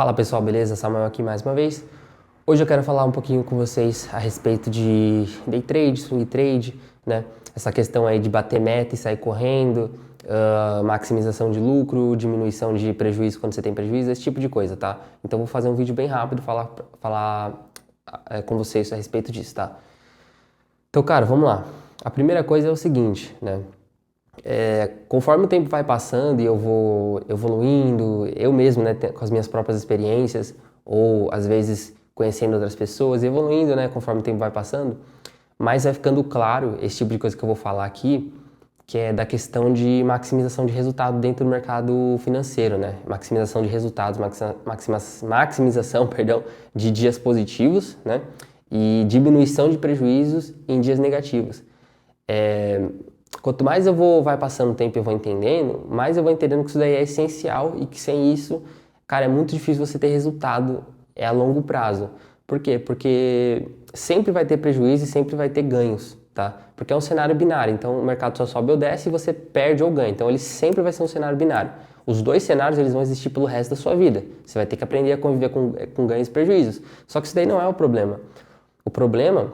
Fala pessoal, beleza? Samuel aqui mais uma vez. Hoje eu quero falar um pouquinho com vocês a respeito de day trade, swing trade, né? Essa questão aí de bater meta e sair correndo, maximização de lucro, diminuição de prejuízo quando você tem prejuízo, esse tipo de coisa, tá? Então vou fazer um vídeo bem rápido, falar com vocês a respeito disso, tá? Então, cara, vamos lá. A primeira coisa é o seguinte, né? Conforme o tempo vai passando e eu vou evoluindo, eu mesmo, né, com as minhas próprias experiências, ou às vezes conhecendo outras pessoas, evoluindo, né, conforme o tempo vai passando, mas vai ficando claro esse tipo de coisa que eu vou falar aqui, que é da questão de maximização de resultado dentro do mercado financeiro, né? Maximização de resultados, maximização, perdão, de dias positivos, né? E diminuição de prejuízos em dias negativos. Quanto mais vai passando o tempo e eu vou entendendo, mais eu vou entendendo que isso daí é essencial e que sem isso, cara, é muito difícil você ter resultado a longo prazo. Por quê? Porque sempre vai ter prejuízo e sempre vai ter ganhos, tá? Porque é um cenário binário, então o mercado só sobe ou desce e você perde ou ganha. Então ele sempre vai ser um cenário binário. Os dois cenários eles vão existir pelo resto da sua vida. Você vai ter que aprender a conviver com ganhos e prejuízos. Só que isso daí não é o problema. O problema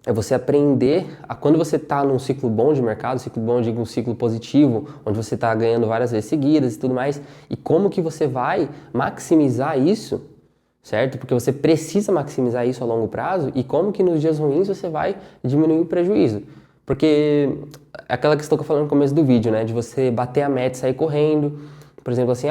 é você aprender a quando você está num ciclo bom de mercado, ciclo bom, digo um ciclo positivo, onde você está ganhando várias vezes seguidas e tudo mais, e como que você vai maximizar isso, certo? Porque você precisa maximizar isso a longo prazo e como que nos dias ruins você vai diminuir o prejuízo. Porque é aquela questão que eu falei no começo do vídeo, né? De você bater a meta e sair correndo. Por exemplo, assim,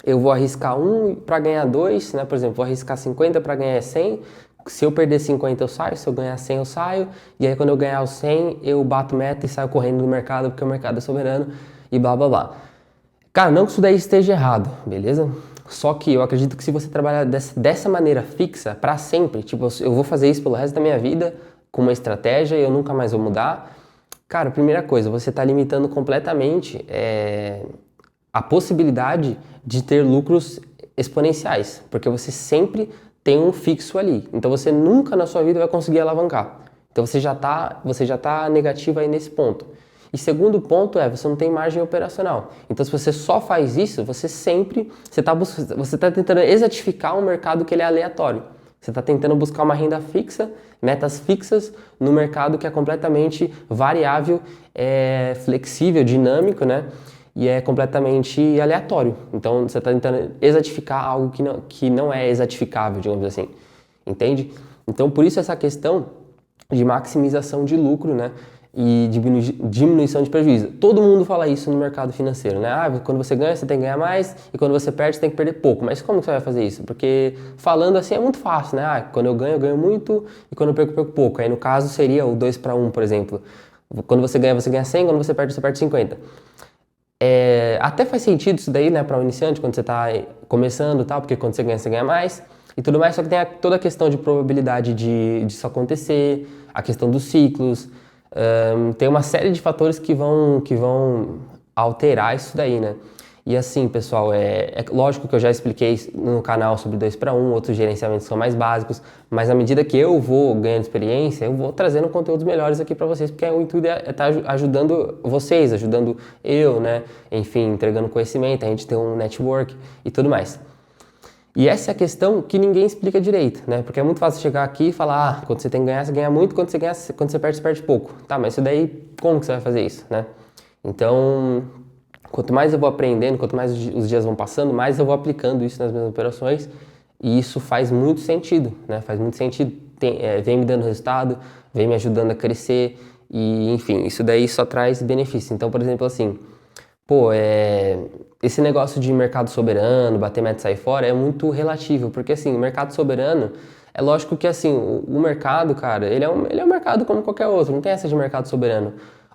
eu vou arriscar 1 para ganhar 2, né? Por exemplo, vou arriscar 50 para ganhar 100. Se eu perder 50 eu saio, se eu ganhar 100 eu saio, e aí quando eu ganhar os 100 eu bato meta e saio correndo do mercado porque o mercado é soberano e blá blá blá. Cara, não que isso daí esteja errado, beleza? Só que eu acredito que se você trabalhar dessa maneira fixa pra sempre, tipo, eu vou fazer isso pelo resto da minha vida com uma estratégia e eu nunca mais vou mudar. Cara, primeira coisa, você tá limitando completamente a possibilidade de ter lucros exponenciais, porque você sempre tem um fixo ali. Então você nunca na sua vida vai conseguir alavancar. Então você já tá negativo aí nesse ponto. E segundo ponto você não tem margem operacional. Então se você só faz isso, você tá tentando exatificar um mercado que ele é aleatório. Você está tentando buscar uma renda fixa, metas fixas no mercado que é completamente variável, flexível, dinâmico, né? E é completamente aleatório. Então você está tentando exatificar algo que não é exatificável, digamos assim. Entende? Então por isso essa questão de maximização de lucro, né? E diminuição de prejuízo. Todo mundo fala isso no mercado financeiro, né? Quando você ganha, você tem que ganhar mais, e quando você perde, você tem que perder pouco. Mas como que você vai fazer isso? Porque falando assim é muito fácil, né? Quando eu ganho muito, e quando eu perco pouco. Aí no caso seria o 2 para 1, por exemplo. Quando você ganha 100, quando você perde 50. Até faz sentido isso daí, né, para um iniciante, quando você está começando e tal, porque quando você ganha mais e tudo mais, só que tem toda a questão de probabilidade disso acontecer, a questão dos ciclos, tem uma série de fatores que vão alterar isso daí, né? E assim, pessoal, é lógico que eu já expliquei no canal sobre 2 para 1, outros gerenciamentos são mais básicos, mas à medida que eu vou ganhando experiência, eu vou trazendo conteúdos melhores aqui para vocês, porque o intuito é estar ajudando vocês, ajudando eu, né? Enfim, entregando conhecimento, a gente tem um network e tudo mais. E essa é a questão que ninguém explica direito, né? Porque é muito fácil chegar aqui e falar, quando você tem que ganhar, você ganha muito, quando você perde pouco. Tá, mas isso daí, como que você vai fazer isso, né? Então, quanto mais eu vou aprendendo, quanto mais os dias vão passando, mais eu vou aplicando isso nas minhas operações e isso faz muito sentido, né? Faz muito sentido, vem me dando resultado, vem me ajudando a crescer e, enfim, isso daí só traz benefício. Então, por exemplo, assim, esse negócio de mercado soberano, bater meta e sair fora é muito relativo, porque, assim, o mercado soberano, é lógico que, assim, o mercado, cara, ele é um mercado como qualquer outro, não tem essa de mercado soberano.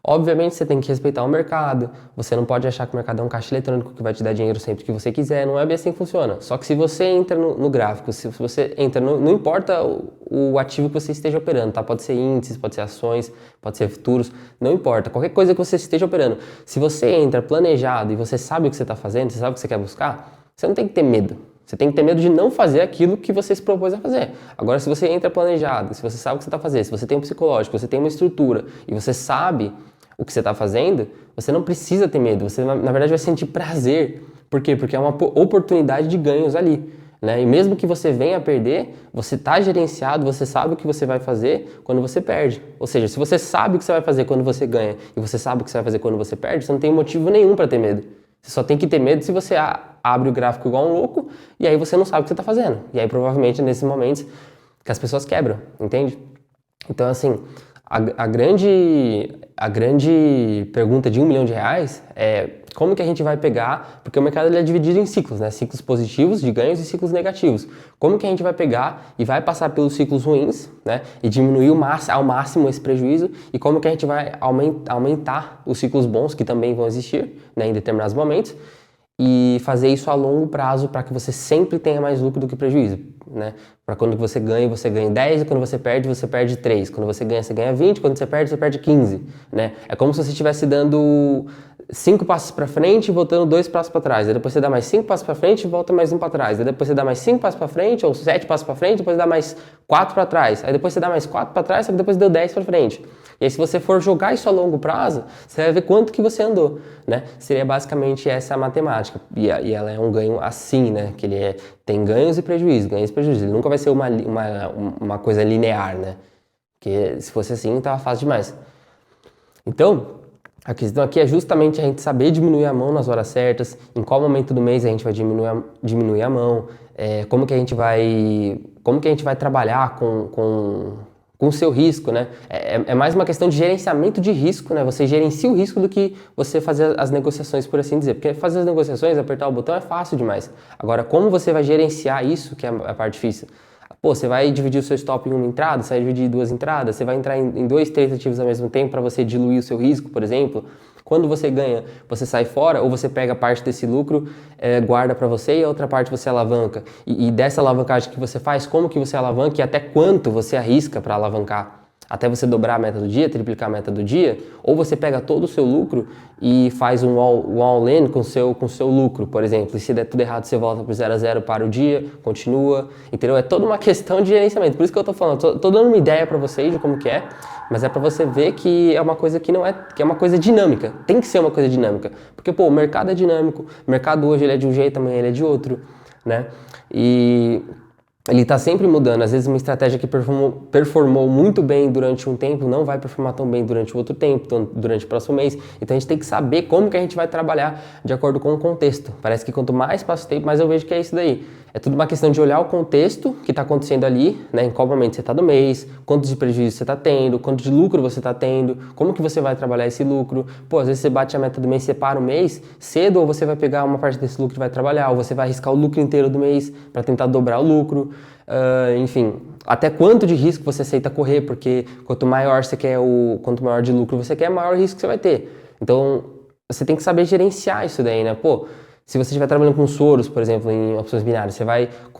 Obviamente você tem que respeitar o mercado, você não pode achar que o mercado é um caixa eletrônico que vai te dar dinheiro sempre que você quiser, não é bem assim que funciona. Só que se você entra no gráfico, se você entra, não importa o ativo que você esteja operando, tá? Pode ser índices, pode ser ações, pode ser futuros, não importa, qualquer coisa que você esteja operando. Se você entra planejado e você sabe o que você está fazendo, você sabe o que você quer buscar, você não tem que ter medo. Você tem que ter medo de não fazer aquilo que você se propôs a fazer. Agora, se você entra planejado, se você sabe o que você está fazendo, se você tem um psicológico, você tem uma estrutura e você sabe o que você está fazendo, você não precisa ter medo, você na verdade vai sentir prazer. Por quê? Porque é uma oportunidade de ganhos ali. né? E mesmo que você venha a perder, você está gerenciado, você sabe o que você vai fazer quando você perde. Ou seja, se você sabe o que você vai fazer quando você ganha e você sabe o que você vai fazer quando você perde, você não tem motivo nenhum para ter medo. Você só tem que ter medo se você abre o gráfico igual um louco e aí você não sabe o que você está fazendo. E aí provavelmente nesses momentos que as pessoas quebram, entende? Então assim, a grande pergunta de R$ 1 milhão é como que a gente vai pegar, porque o mercado ele é dividido em ciclos, né? Ciclos positivos de ganhos e ciclos negativos. Como que a gente vai pegar e vai passar pelos ciclos ruins, né? E diminuir ao máximo esse prejuízo e como que a gente vai aumentar os ciclos bons que também vão existir, né, em determinados momentos e fazer isso a longo prazo para que você sempre tenha mais lucro do que prejuízo, né? Para quando você ganha 10 e quando você perde 3. Quando você ganha 20, quando você perde 15, né? É como se você estivesse dando 5 passos para frente e voltando 2 passos para trás. Aí depois você dá mais 5 passos para frente e volta mais 1 para trás. Aí depois você dá mais 5 passos para frente ou 7 passos para frente, depois dá mais 4 para trás. Aí depois você dá mais 4 para trás, só que depois deu 10 para frente. E aí se você for jogar isso a longo prazo, você vai ver quanto que você andou, né? Seria basicamente essa a matemática. E ela é um ganho assim, né? Que tem ganhos e prejuízos, Ele nunca vai ser uma coisa linear, né? Porque se fosse assim, tava fácil demais. Então, a questão aqui é justamente a gente saber diminuir a mão nas horas certas, em qual momento do mês a gente vai diminuir a mão, como que a gente vai trabalhar com o seu risco, né? É mais uma questão de gerenciamento de risco, né? Você gerencia o risco do que você fazer as negociações, por assim dizer. Porque fazer as negociações, apertar o botão é fácil demais. Agora, como você vai gerenciar isso, que é a parte difícil? Pô, você vai dividir o seu stop em uma entrada, você vai dividir em 2 entradas, você vai entrar em 2, 3 ativos ao mesmo tempo para você diluir o seu risco, por exemplo. Quando você ganha, você sai fora ou você pega parte desse lucro, guarda para você e a outra parte você alavanca. E dessa alavancagem que você faz, como que você alavanca e até quanto você arrisca para alavancar? Até você dobrar a meta do dia, triplicar a meta do dia, ou você pega todo o seu lucro e faz um all-in com o seu lucro, por exemplo. E se der tudo errado, você volta para o 0 a 0 para o dia, continua, entendeu? É toda uma questão de gerenciamento. Por isso que eu tô falando, tô dando uma ideia para vocês de como que é, mas é para você ver que é uma coisa que é uma coisa dinâmica. Tem que ser uma coisa dinâmica. Porque, pô, o mercado é dinâmico. O mercado hoje ele é de um jeito, amanhã ele é de outro, né? E ele está sempre mudando. Às vezes uma estratégia que performou muito bem durante um tempo não vai performar tão bem durante outro tempo, durante o próximo mês. Então a gente tem que saber como que a gente vai trabalhar de acordo com o contexto. Parece que quanto mais passa o tempo, mais eu vejo que é isso daí. É tudo uma questão de olhar o contexto que está acontecendo ali, né? Em qual momento você está do mês, quanto de prejuízo você está tendo, quanto de lucro você está tendo, como que você vai trabalhar esse lucro. Pô, às vezes você bate a meta do mês, separa o mês cedo, ou você vai pegar uma parte desse lucro e vai trabalhar, ou você vai arriscar o lucro inteiro do mês para tentar dobrar o lucro. Enfim, até quanto de risco você aceita correr, porque quanto maior de lucro você quer, maior risco você vai ter. Então, você tem que saber gerenciar isso daí, né? Pô, se você estiver trabalhando com soros, por exemplo, em opções binárias,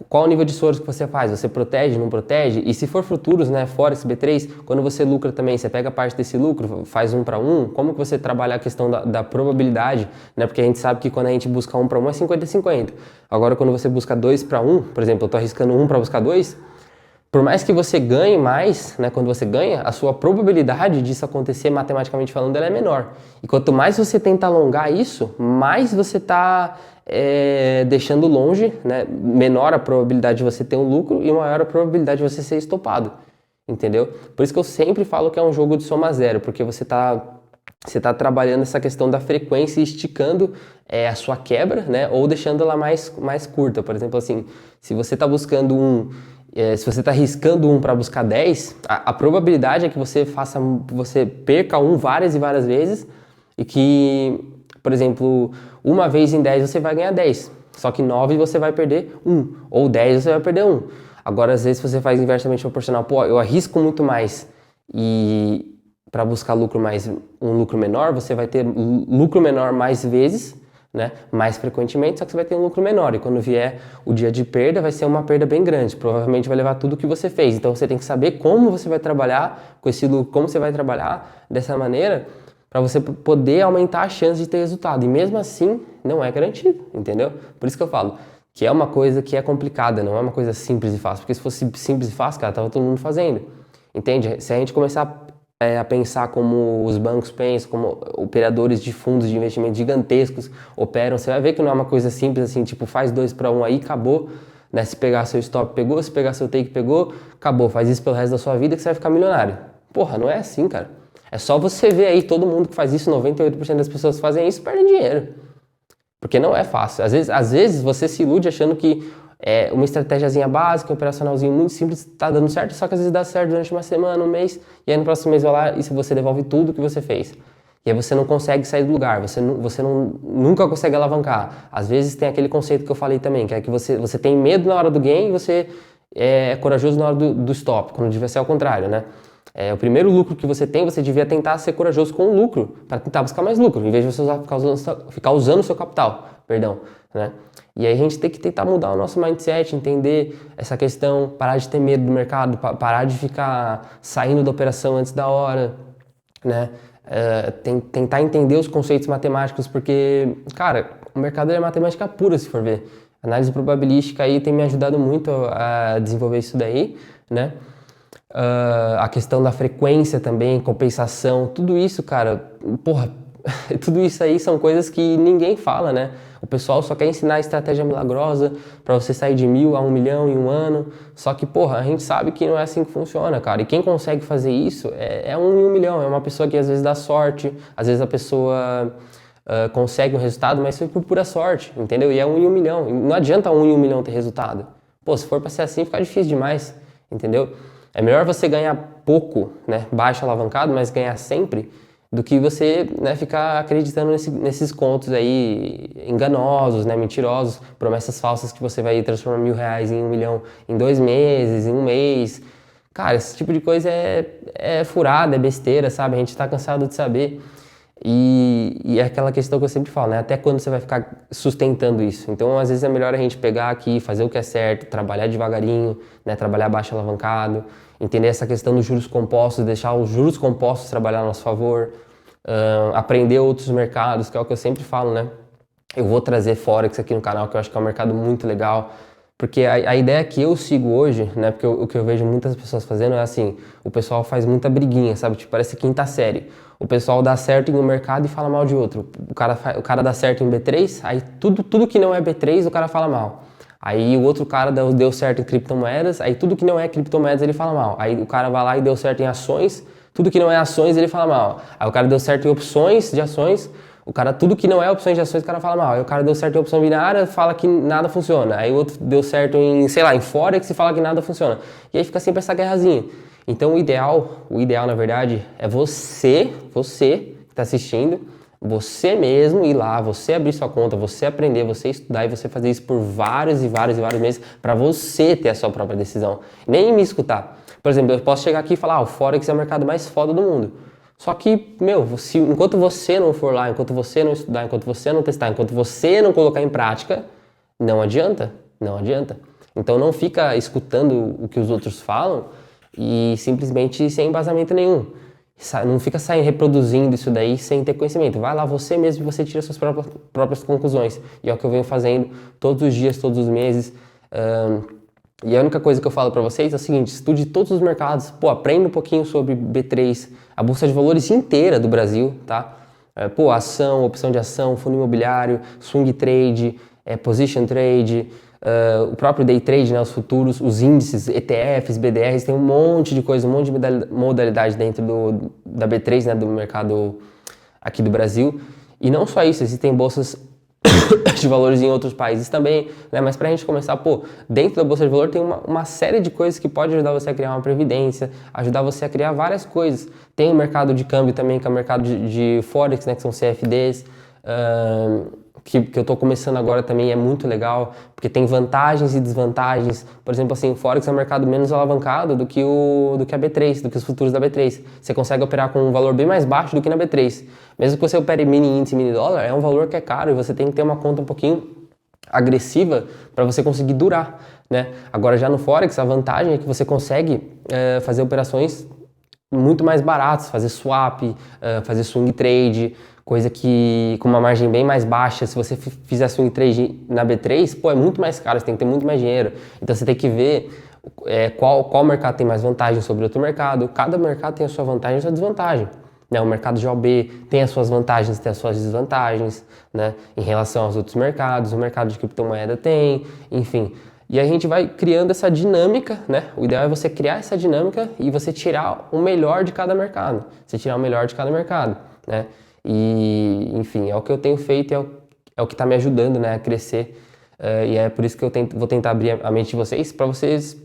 qual o nível de soros que você faz? Você protege, não protege? E se for futuros, né, Forex, B3, quando você lucra também, você pega parte desse lucro, faz 1 para 1, como que você trabalha a questão da probabilidade, né? Porque a gente sabe que quando a gente busca 1 para 1 é 50-50. Agora, quando você busca 2 para 1, por exemplo, eu estou arriscando 1 para buscar 2, por mais que você ganhe mais, né, quando você ganha, a sua probabilidade disso acontecer, matematicamente falando, ela é menor. E quanto mais você tenta alongar isso, mais você está deixando longe, né, menor a probabilidade de você ter um lucro e maior a probabilidade de você ser estopado, entendeu? Por isso que eu sempre falo que é um jogo de soma zero, porque você tá trabalhando essa questão da frequência e esticando a sua quebra, né, ou deixando ela mais curta. Por exemplo, assim, se você está buscando se você está arriscando 1 para buscar 10, a probabilidade é que você perca 1 várias e várias vezes e que, por exemplo, uma vez em 10 você vai ganhar 10, só que 9 você vai perder 1, ou 10 você vai perder 1. Agora, às vezes, você faz inversamente proporcional, pô, eu arrisco muito mais e para buscar um lucro menor, você vai ter lucro menor mais vezes, né, mais frequentemente, só que você vai ter um lucro menor. E quando vier o dia de perda, vai ser uma perda bem grande. Provavelmente vai levar tudo o que você fez. Então você tem que saber como você vai trabalhar com esse lucro, como você vai trabalhar dessa maneira para você poder aumentar a chance de ter resultado. E mesmo assim, não é garantido, entendeu? Por isso que eu falo que é uma coisa que é complicada, não é uma coisa simples e fácil. Porque se fosse simples e fácil, cara, tava todo mundo fazendo. Entende? Se a gente começar a pensar como os bancos pensam, como operadores de fundos de investimento gigantescos operam, você vai ver que não é uma coisa simples assim, tipo faz 2 para 1 aí, acabou, né? Se pegar seu stop, pegou, se pegar seu take, pegou, acabou, faz isso pelo resto da sua vida que você vai ficar milionário. Porra, não é assim, cara. É só você ver aí, todo mundo que faz isso, 98% das pessoas que fazem isso, perdem dinheiro. Porque não é fácil. Às vezes você se ilude achando que uma estratégiazinha básica, um operacionalzinho muito simples, tá dando certo, só que às vezes dá certo durante uma semana, um mês, e aí no próximo mês vai lá e você devolve tudo que você fez. E aí você não consegue sair do lugar, nunca consegue alavancar. Às vezes tem aquele conceito que eu falei também, que é que você tem medo na hora do gain e você é corajoso na hora do stop, quando devia ser ao contrário, né? O primeiro lucro que você tem, você devia tentar ser corajoso com o lucro, para tentar buscar mais lucro, em vez de você ficar usando o seu capital, perdão, né? E aí a gente tem que tentar mudar o nosso mindset, entender essa questão, parar de ter medo do mercado, parar de ficar saindo da operação antes da hora, né? Tentar entender os conceitos matemáticos, porque, cara, o mercado é matemática pura, se for ver. A análise probabilística aí tem me ajudado muito a desenvolver isso daí, né? A questão da frequência também, compensação, tudo isso, cara, porra, tudo isso aí são coisas que ninguém fala, né? O pessoal só quer ensinar a estratégia milagrosa para você sair de 1.000 a 1 milhão em um ano, só que, porra, a gente sabe que não é assim que funciona, cara, e quem consegue fazer isso é 1 em 1 milhão, é uma pessoa que às vezes dá sorte, às vezes a pessoa consegue um resultado, mas foi por pura sorte, entendeu? E é 1 em 1 milhão, não adianta 1 em 1 milhão ter resultado. Pô, se for para ser assim, fica difícil demais, entendeu? É melhor você ganhar pouco, né, baixo alavancado, mas ganhar sempre, do que você, né, ficar acreditando nesses contos aí enganosos, né, mentirosos, promessas falsas que você vai transformar R$1.000 em 1 milhão em 2 meses, em um mês. Cara, esse tipo de coisa é furada, é besteira, sabe? A gente tá cansado de saber. E é aquela questão que eu sempre falo, né? Até quando você vai ficar sustentando isso? Então, às vezes é melhor a gente pegar aqui, fazer o que é certo, trabalhar devagarinho, né? Trabalhar baixo alavancado, entender essa questão dos juros compostos, deixar os juros compostos trabalhar a nosso favor, aprender outros mercados, que é o que eu sempre falo, né? Eu vou trazer Forex aqui no canal, que eu acho que é um mercado muito legal, porque a ideia que eu sigo hoje, né? Porque o que eu vejo muitas pessoas fazendo é assim, o pessoal faz muita briguinha, sabe? Tipo, parece quinta série. O pessoal dá certo em um mercado e fala mal de outro. O cara dá certo em B3, aí tudo que não é B3 o cara fala mal. Aí o outro cara deu certo em criptomoedas, aí tudo que não é criptomoedas ele fala mal. Aí o cara vai lá e deu certo em ações, tudo que não é ações ele fala mal. Aí o cara deu certo em opções de ações, tudo que não é opções de ações o cara fala mal. Aí o cara deu certo em opção binária, fala que nada funciona. Aí o outro deu certo em, sei lá, em Forex e fala que nada funciona. E aí fica sempre essa guerrazinha. Então o ideal na verdade é você que está assistindo, você mesmo ir lá, você abrir sua conta, você aprender, você estudar e você fazer isso por vários e vários e vários meses para você ter a sua própria decisão. Nem me escutar. Por exemplo, eu posso chegar aqui e falar, o Forex é o mercado mais foda do mundo. Só que, enquanto você não for lá, enquanto você não estudar, enquanto você não testar, enquanto você não colocar em prática, não adianta. Então não fica escutando o que os outros falam e simplesmente sem embasamento nenhum. Não fica reproduzindo isso daí sem ter conhecimento. Vai lá você mesmo e você tira suas próprias conclusões. E é o que eu venho fazendo todos os dias, todos os meses. E a única coisa que eu falo para vocês é o seguinte, estude todos os mercados, aprenda um pouquinho sobre B3, a Bolsa de Valores inteira do Brasil, tá? Ação, opção de ação, fundo imobiliário, swing trade, position trade, o próprio day trade, né, os futuros, os índices, ETFs, BDRs, tem um monte de coisa, um monte de modalidade dentro da B3, né, do mercado aqui do Brasil. E não só isso, existem bolsas de valores em outros países também, né? Mas pra gente começar, dentro da Bolsa de Valor tem uma série de coisas que pode ajudar você a criar uma previdência, ajudar você a criar várias coisas. Tem o mercado de câmbio também, que é o mercado de Forex, né? Que são CFDs, que eu tô começando agora também, é muito legal, porque tem vantagens e desvantagens. Por exemplo, assim, o Forex é um mercado menos alavancado do que a B3, do que os futuros da B3. Você consegue operar com um valor bem mais baixo do que na B3. Mesmo que você opere mini índice, mini dólar, é um valor que é caro e você tem que ter uma conta um pouquinho agressiva para você conseguir durar, né? Agora já no Forex, a vantagem é que você consegue fazer operações muito mais baratas, fazer swap, fazer swing trade, coisa que com uma margem bem mais baixa, se você fizer swing trade na B3, é muito mais caro, você tem que ter muito mais dinheiro. Então você tem que ver qual mercado tem mais vantagem sobre outro mercado. Cada mercado tem a sua vantagem e a sua desvantagem. Né? O mercado de OB tem as suas vantagens, tem as suas desvantagens, né? Em relação aos outros mercados. O mercado de criptomoeda tem, enfim. E aí a gente vai criando essa dinâmica, né? O ideal é você criar essa dinâmica e você tirar o melhor de cada mercado. Você tirar o melhor de cada mercado, né? E, enfim, é o que eu tenho feito e é o que está me ajudando, né, a crescer. E é por isso que eu vou tentar abrir a mente de vocês, para vocês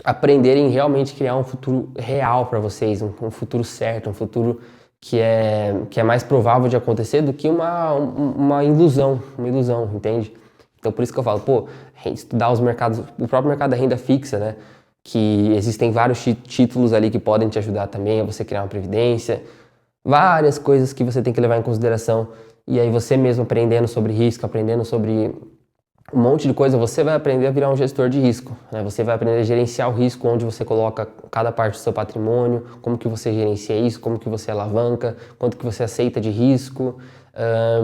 aprenderem realmente criar um futuro real para vocês, um futuro certo, um futuro que é mais provável de acontecer do que uma ilusão, entende? Então por isso que eu falo, pô, estudar os mercados, o próprio mercado da renda fixa, né? Que existem vários títulos ali que podem te ajudar também a você criar uma previdência, várias coisas que você tem que levar em consideração. E aí você mesmo aprendendo sobre risco, aprendendo sobre um monte de coisa, você vai aprender a virar um gestor de risco, né? Você vai aprender a gerenciar o risco, onde você coloca cada parte do seu patrimônio, como que você gerencia isso, como que você alavanca, quanto que você aceita de risco,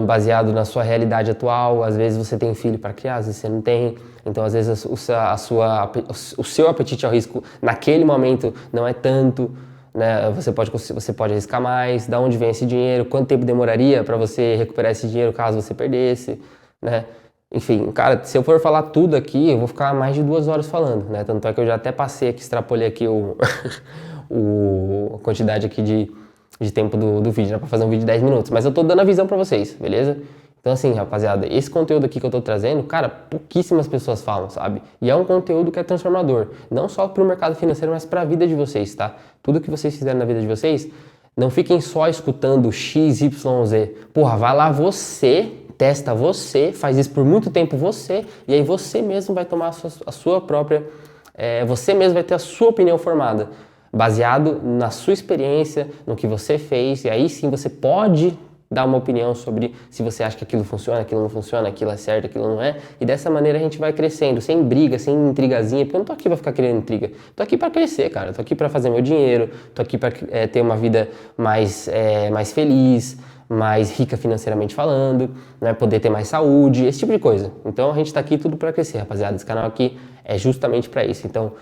baseado na sua realidade atual. Às vezes você tem filho para criar, às vezes você não tem, então às vezes o seu apetite ao risco naquele momento não é tanto, né? Você pode arriscar mais, da onde vem esse dinheiro, quanto tempo demoraria para você recuperar esse dinheiro caso você perdesse, né? Enfim, cara, se eu for falar tudo aqui, eu vou ficar mais de 2 horas falando, né? Tanto é que eu já até passei aqui, extrapolei aqui a quantidade aqui de tempo do vídeo, né? Pra fazer um vídeo de 10 minutos. Mas eu tô dando a visão pra vocês, beleza? Então assim, rapaziada, esse conteúdo aqui que eu tô trazendo, cara, pouquíssimas pessoas falam, sabe? E é um conteúdo que é transformador. Não só pro mercado financeiro, mas pra vida de vocês, tá? Tudo que vocês fizerem na vida de vocês, não fiquem só escutando X, Y, Z. Porra, vai lá você... Testa você, faz isso por muito tempo você, e aí você mesmo vai tomar a sua própria... você mesmo vai ter a sua opinião formada, baseado na sua experiência, no que você fez, e aí sim você pode dar uma opinião sobre se você acha que aquilo funciona, aquilo não funciona, aquilo é certo, aquilo não é, e dessa maneira a gente vai crescendo, sem briga, sem intrigazinha, porque eu não tô aqui pra ficar querendo intriga, tô aqui pra crescer, cara, tô aqui pra fazer meu dinheiro, tô aqui pra ter uma vida mais feliz, mais rica financeiramente falando, né, poder ter mais saúde, esse tipo de coisa. Então a gente tá aqui tudo para crescer, rapaziada. Esse canal aqui é justamente para isso. Então,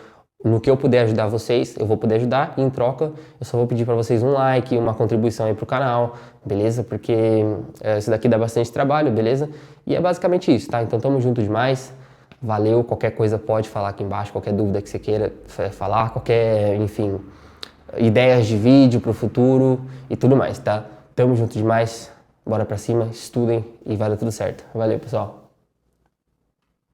no que eu puder ajudar vocês, eu vou poder ajudar, e em troca eu só vou pedir para vocês um like, uma contribuição aí pro canal, beleza? Porque isso daqui dá bastante trabalho, beleza? E é basicamente isso, tá? Então tamo junto demais. Valeu, qualquer coisa pode falar aqui embaixo, qualquer dúvida que você queira falar, qualquer, enfim, ideias de vídeo pro futuro e tudo mais, tá? Tamo junto demais, bora pra cima, estudem e vai dar tudo certo. Valeu, pessoal!